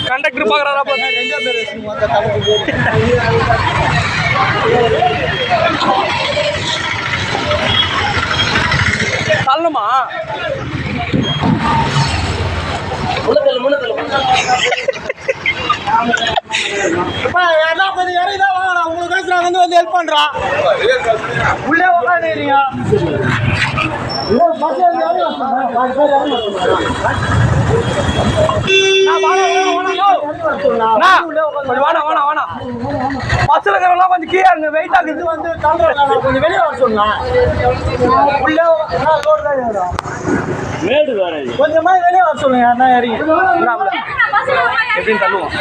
conductor பாக்குறாரா தள்ளுமா உங்களுக்கு வந்து help பண்றான் உள்ளே உட்காந்துறீங்க பஸ்ல இருக்கிறவங்க கொஞ்சம் கீழே இருங்க வெயிட் ஆகுது வந்து கொஞ்சம் வெளியே வர சொல்லலாம் உள்ளே கொஞ்சமா வெளியே வர சொல்லுங்க யாருன்னா இறங்கி எப்படின்னு தள்ளுவோம்